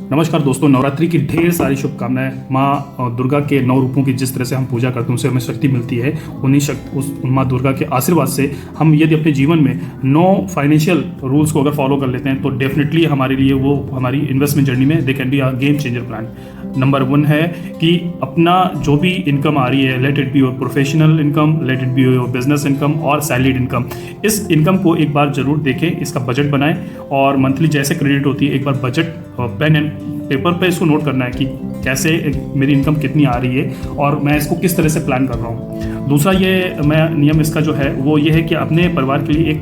नमस्कार दोस्तों, नवरात्रि की ढेर सारी शुभकामनाएं। माँ दुर्गा के 9 रूपों की जिस तरह से हम पूजा करते हैं उनसे हमें शक्ति मिलती है। उन्हीं शक्ति उस माँ दुर्गा के आशीर्वाद से हम यदि अपने जीवन में 9 फाइनेंशियल रूल्स को अगर फॉलो कर लेते हैं तो डेफिनेटली हमारे लिए वो हमारी इन्वेस्टमेंट जर्नी में they can be a game changer plan. Number 1 है कि अपना जो भी इनकम आ रही है, let it be your professional income, let it be your business income और सैलरीड इनकम, इस इनकम को एक बार जरूर देखें, इसका बजट बनाएं और मंथली जैसे क्रेडिट होती है एक बार बजट पेन एंड पेपर पे इसको नोट करना है कि कैसे मेरी इनकम कितनी आ रही है और मैं इसको किस तरह से प्लान कर रहा हूँ। दूसरा ये मैं नियम इसका जो है वो ये है कि अपने परिवार के लिए एक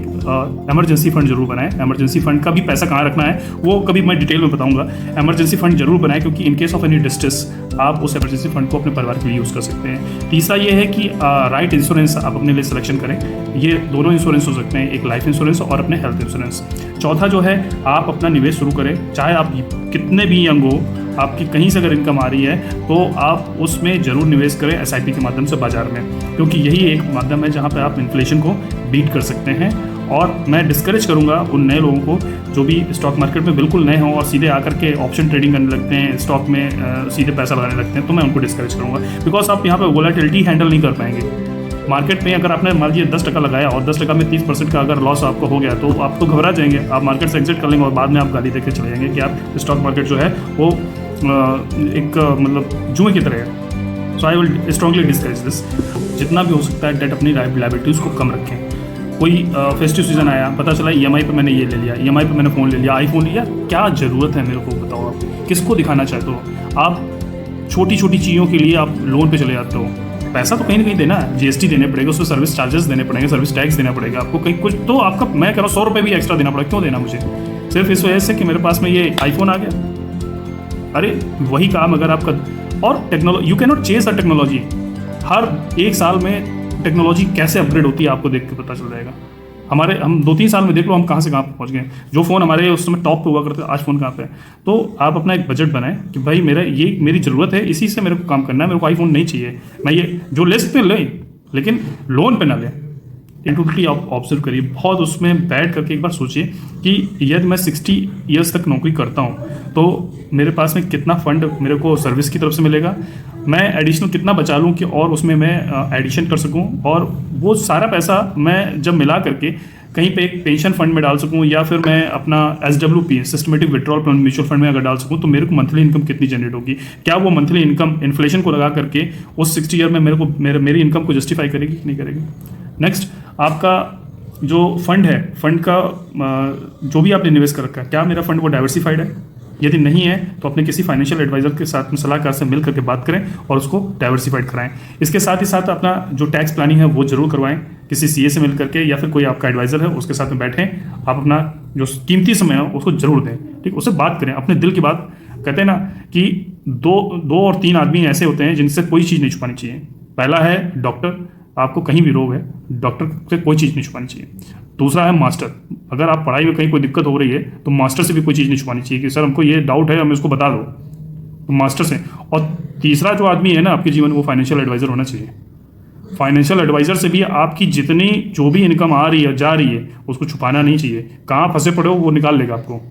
इमरजेंसी फंड जरूर बनाएं। इमरजेंसी फंड का भी पैसा कहाँ रखना है वो कभी मैं डिटेल में बताऊंगा। इमरजेंसी फंड जरूर बनाएं क्योंकि in case of any distress आप उस इमरजेंसी फंड को अपने परिवार के लिए यूज़ कर सकते हैं। तीसरा ये है कि राइट इंश्योरेंस आप अपने लिए सिलेक्शन करें। ये दोनों इंश्योरेंस हो सकते हैं, एक लाइफ इंश्योरेंस और अपने हेल्थ इंश्योरेंस। चौथा जो है आप अपना निवेश शुरू करें, चाहे आप कितने भी यंग हो, आपकी कहीं से अगर इनकम आ रही है तो आप उसमें जरूर निवेश करें एसआईपी के माध्यम से बाजार में, क्योंकि यही एक माध्यम है जहां पे आप इन्फ्लेशन को बीट कर सकते हैं। और मैं डिस्करेज करूंगा उन नए लोगों को जो भी स्टॉक मार्केट में बिल्कुल नए हों और सीधे आकर के ऑप्शन ट्रेडिंग करने लगते हैं, स्टॉक में सीधे पैसा लगाने लगते हैं, तो मैं उनको डिस्करेज करूंगा बिकॉज आप यहाँ पर वोलेटिलिटी हैंडल नहीं कर पाएंगे। मार्केट में अगर आपने मान लीजिए 10% लगाया और 10% में 30% का अगर लॉस आपको हो गया तो आप तो घबरा जाएंगे, आप मार्केट से एग्जिट कर लेंगे और बाद में आप गाली देके चले जाएंगे कि आप स्टॉक मार्केट जो है वो एक मतलब जुए की तरह है। So I will strongly discourage this. जितना भी हो सकता है डेट अपनी लाइबिलिटीज़ को कम रखें। कोई फेस्टिव सीजन आया, पता चला ईएमआई पे मैंने ये ले लिया, ईएमआई पे मैंने फ़ोन ले लिया, आईफोन लिया, क्या ज़रूरत है मेरे को बताओ। आप किसको दिखाना चाहते हो? आप छोटी छोटी चीज़ों के लिए आप लोन पे चले जाते हो। पैसा तो कहीं ना कहीं देना है, जीएसटी देने पड़ेगा, उसमें सर्विस चार्जेस देने पड़ेंगे, सर्विस टैक्स देना पड़ेगा आपको, कहीं कुछ तो आपका मैं कह रहा हूँ 100 रुपये भी एक्स्ट्रा देना पड़ेगा। क्यों देना मुझे? सिर्फ इस वजह से कि मेरे पास में ये आईफोन आ गया। अरे वही काम अगर आपका और technology, you can not chase a technology. हर एक साल में टेक्नोलॉजी कैसे अपग्रेड होती है आपको देख के पता चल जाएगा। हम 2-3 साल में देख लो हम कहाँ से कहाँ पहुँच गए। जो फ़ोन हमारे उस समय टॉप पे हुआ करते आज फ़ोन कहाँ पे है। तो आप अपना एक बजट बनाएं कि भाई मेरी ज़रूरत है, इसी से मेरे को काम करना है, मेरे को आईफोन नहीं चाहिए। मैं ये जो ले सकते हैं लें, लेकिन लोन पे ना लें। इंटूटली आप ऑब्जर्व करिए, बहुत उसमें बैठ करके एक बार सोचिए कि यदि मैं 60 ईयर्स तक नौकरी करता हूँ तो मेरे पास में कितना फंड मेरे को सर्विस की तरफ से मिलेगा, मैं एडिशनल कितना बचा लूँ कि और उसमें मैं एडिशन कर सकूँ, और वो सारा पैसा मैं जब मिला करके कहीं पे एक पेंशन फंड में डाल सकूँ या फिर मैं अपना SWP systematic withdrawal plan mutual fund में अगर डाल सकूँ तो मेरे को मंथली इनकम कितनी जनरेट होगी। क्या वो मंथली इनकम इन्फ्लेशन को लगा करके उस 60 ईयर में मेरी इनकम को जस्टिफाई करेगी कि नहीं करेगी। नेक्स्ट, आपका जो फंड है, फंड का जो भी आपने निवेश कर रखा है, क्या मेरा फंड वो डाइवर्सिफाइड है? यदि नहीं है तो अपने किसी फाइनेंशियल एडवाइजर के साथ में सलाहकार से मिल करके बात करें और उसको डाइवर्सिफाइड कराएं। इसके साथ ही साथ अपना जो टैक्स प्लानिंग है वो जरूर करवाएं, किसी सीए से मिल करके या फिर कोई आपका एडवाइजर है उसके साथ में बैठें। आप अपना जो कीमती समय है उसको जरूर दें, ठीक, उससे बात करें, अपने दिल की बात। कहते हैं ना कि दो और 3 आदमी ऐसे होते हैं जिनसे कोई चीज़ नहीं छुपानी चाहिए। पहला है डॉक्टर, आपको कहीं भी रोग है, डॉक्टर से कोई चीज़ नहीं छुपानी चाहिए। दूसरा है मास्टर, अगर आप पढ़ाई में कहीं कोई दिक्कत हो रही है तो मास्टर से भी कोई चीज़ नहीं छुपानी चाहिए कि सर हमको ये डाउट है, हमें उसको बता दो, तो मास्टर से। और तीसरा जो आदमी है ना आपके जीवन में, वो फाइनेंशियल एडवाइज़र होना चाहिए। फाइनेंशियल एडवाइज़र से भी आपकी जितनी जो भी इनकम आ रही है जा रही है उसको छुपाना नहीं चाहिए। कहाँ फंसे पड़े हो वो निकाल लेगा आपको।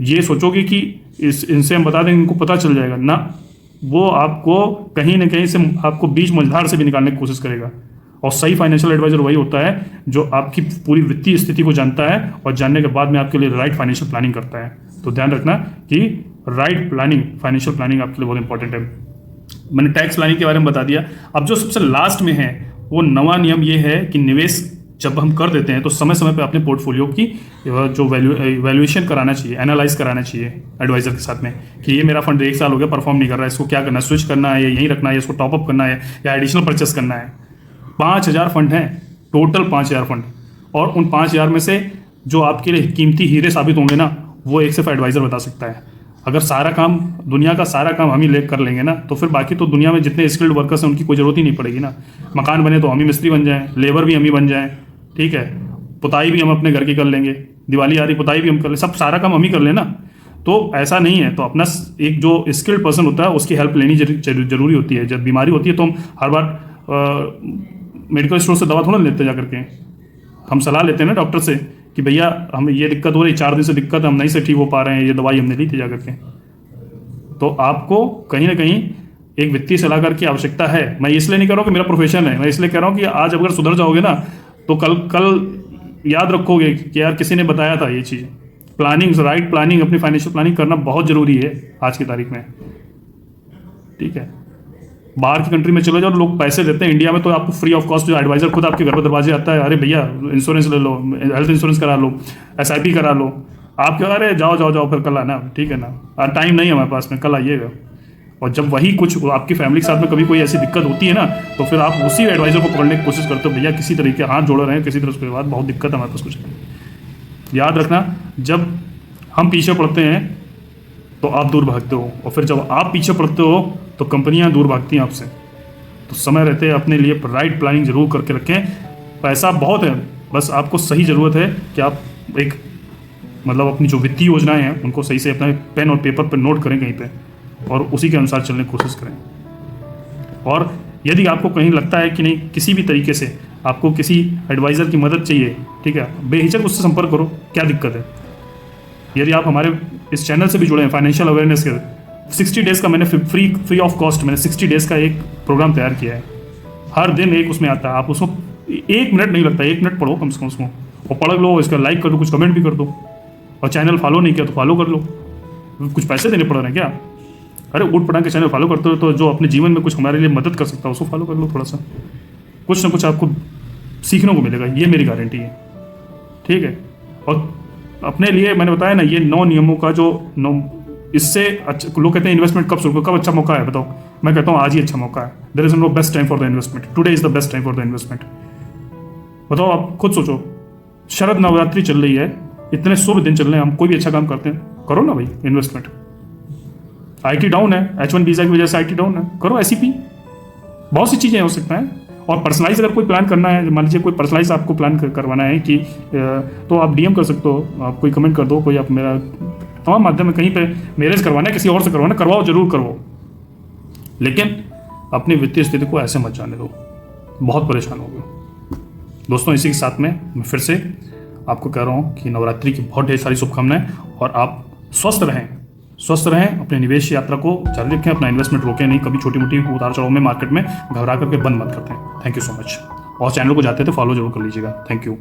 ये सोचोगे कि इनसे हम बता देंगे, इनको पता चल जाएगा ना, वो आपको कहीं ना कहीं से आपको बीच मझधार से भी निकालने की कोशिश करेगा। और सही फाइनेंशियल एडवाइजर वही होता है जो आपकी पूरी वित्तीय स्थिति को जानता है और जानने के बाद में आपके लिए राइट फाइनेंशियल प्लानिंग करता है। तो ध्यान रखना कि राइट प्लानिंग, फाइनेंशियल प्लानिंग आपके लिए बहुत इंपॉर्टेंट है। मैंने टैक्स प्लानिंग के बारे में बता दिया। अब जो सबसे लास्ट में है वो नवा नियम ये है कि निवेश जब हम कर देते हैं तो समय समय पे अपने पोर्टफोलियो की जो वैल्यूएशन कराना चाहिए, एनालाइज कराना चाहिए एडवाइजर के साथ में कि ये मेरा फंड 1 साल हो गया परफॉर्म नहीं कर रहा है, इसको क्या करना है, स्विच करना है, यहीं रखना है, इसको टॉपअप करना है या एडिशनल परचेस करना है। 5000 फंड हैं, टोटल 5000 फंड, और उन 5000 में से जो आपके लिए कीमती हीरे साबित होंगे ना वो एक सिर्फ एडवाइजर बता सकता है। अगर सारा काम, दुनिया का सारा काम हम ही कर लेंगे ना तो फिर बाकी तो दुनिया में जितने स्किल्ड वर्कर्स हैं उनकी कोई जरूरत ही नहीं पड़ेगी ना। मकान बने तो हम ही मिस्त्री बन जाएं, लेबर भी हम ही बन जाएं, ठीक है, पुताई भी हम अपने घर की कर लेंगे, दिवाली आ रही पुताई भी हम कर ले, सब सारा काम हम ही कर लेना। तो ऐसा नहीं है। तो अपना एक जो स्किल्ड पर्सन होता है उसकी हेल्प लेनी जरूरी होती है। जब बीमारी होती है तो हम हर बार मेडिकल स्टोर से दवा थोड़ा लेते जा करके, हम सलाह लेते हैं ना डॉक्टर से कि भैया हमें ये दिक्कत हो रही, 4 दिन से दिक्कत है, हम नहीं से ठीक हो पा रहे हैं, ये दवाई हमने ली थी जाकर के। तो आपको कहीं ना कहीं एक वित्तीय सलाहकार की आवश्यकता है। मैं इसलिए नहीं कह रहा हूँ कि मेरा प्रोफेशन है, मैं इसलिए कह रहा हूँ कि आज अगर सुधर जाओगे ना तो कल कल याद रखोगे कि यार किसी ने बताया था ये चीज़। प्लानिंग, राइट प्लानिंग, अपनी फाइनेंशियल प्लानिंग करना बहुत ज़रूरी है आज की तारीख में, ठीक है। बाहर की कंट्री में चले जाओ, लोग पैसे देते हैं, इंडिया में तो आपको फ्री ऑफ कॉस्ट जो एडवाइजर खुद आपके घर पर दरवाजे आता है, अरे भैया इंश्योरेंस ले लो, हेल्थ इंश्योरेंस करा लो, SIP करा लो। आप क्या, अरे जाओ जाओ जाओ फिर कल आना, ठीक है ना, टाइम नहीं है हमारे पास में, कल आइएगा। और जब वही कुछ आपकी फैमिली के साथ में कभी कोई ऐसी दिक्कत होती है ना, तो फिर आप उसी एडवाइजर को पकड़ने की कोशिश करते हो, भैया किसी तरीके हाथ जोड़ रहे हैं, किसी तरह उसके बाद बहुत दिक्कत है हमारे पास कुछ। याद रखना, जब हम पीछे पड़ते हैं तो आप दूर भागते हो, और फिर जब आप पीछे पड़ते हो तो कंपनियां दूर भागती हैं आपसे। तो समय रहते अपने लिए राइट प्लानिंग जरूर करके रखें। पैसा बहुत है, बस आपको सही ज़रूरत है कि आप एक मतलब अपनी जो वित्तीय योजनाएं हैं उनको सही से अपना पेन और पेपर पर नोट करें कहीं पे, और उसी के अनुसार चलने की कोशिश करें। और यदि आपको कहीं लगता है कि नहीं, किसी भी तरीके से आपको किसी एडवाइज़र की मदद चाहिए, ठीक है, बेहिचक उससे संपर्क करो, क्या दिक्कत है। यदि आप हमारे इस चैनल से भी जुड़े हैं, फाइनेंशियल अवेयरनेस के 60 डेज़ का मैंने फ्री ऑफ कॉस्ट मैंने 60 डेज़ का एक प्रोग्राम तैयार किया है। हर दिन एक उसमें आता है, आप उसको 1 मिनट नहीं लगता, 1 मिनट पढ़ो कम से कम उसको, और पढ़ लो, इसका लाइक कर दो, कुछ कमेंट भी कर दो, और चैनल फॉलो नहीं किया तो फॉलो कर लो। कुछ पैसे देने पड़ रहे हैं क्या? अरे ऊट पटांग के चैनल फॉलो करते हो तो जो अपने जीवन में कुछ हमारे लिए मदद कर सकता है उसको फॉलो कर लो। थोड़ा सा कुछ ना कुछ आपको सीखने को मिलेगा, ये मेरी गारंटी है, ठीक है। और अपने लिए मैंने बताया ना, ये 9 नियमों का जो 9, इससे अच्छा, लोग कहते हैं इन्वेस्टमेंट कब शुरू, कब अच्छा मौका है बताओ। मैं कहता हूँ आज ही अच्छा मौका है। There is no best time for the investment, today is the best time for the investment. बताओ, आप खुद सोचो, शरद नवरात्रि चल रही है, इतने शुभ दिन चल रहे हैं, हम कोई भी अच्छा काम करते हैं, करो ना भाई इन्वेस्टमेंट। IT डाउन है, H1 वीजा की वजह से IT डाउन है, करो SIP, बहुत सी चीज़ें हो सकता है। और पर्सनलाइज अगर कोई प्लान करना है, मान लीजिए कोई पर्सनलाइज आपको प्लान करवाना है कि तो आप DM कर सकते हो, आप कोई कमेंट कर दो, कोई आप मेरा तमाम माध्यम में कहीं पे मैरिज करवाना है, किसी और से करवाना, करवाओ, जरूर करवाओ, लेकिन अपनी वित्तीय स्थिति को ऐसे मत जाने दो, बहुत परेशान हो गए। दोस्तों, इसी के साथ में मैं फिर से आपको कह रहा हूँ कि नवरात्रि की बहुत ढेर सारी शुभकामनाएं, और आप स्वस्थ रहें, अपने निवेश यात्रा को जारी रखें, अपना इन्वेस्टमेंट रोकें नहीं, कभी छोटी मोटी उतार चढ़ाव में मार्केट में घबरा करके बंद मत करते हैं। Thank you so much. और चैनल को जाते थे फॉलो जरूर कर लीजिएगा। Thank you.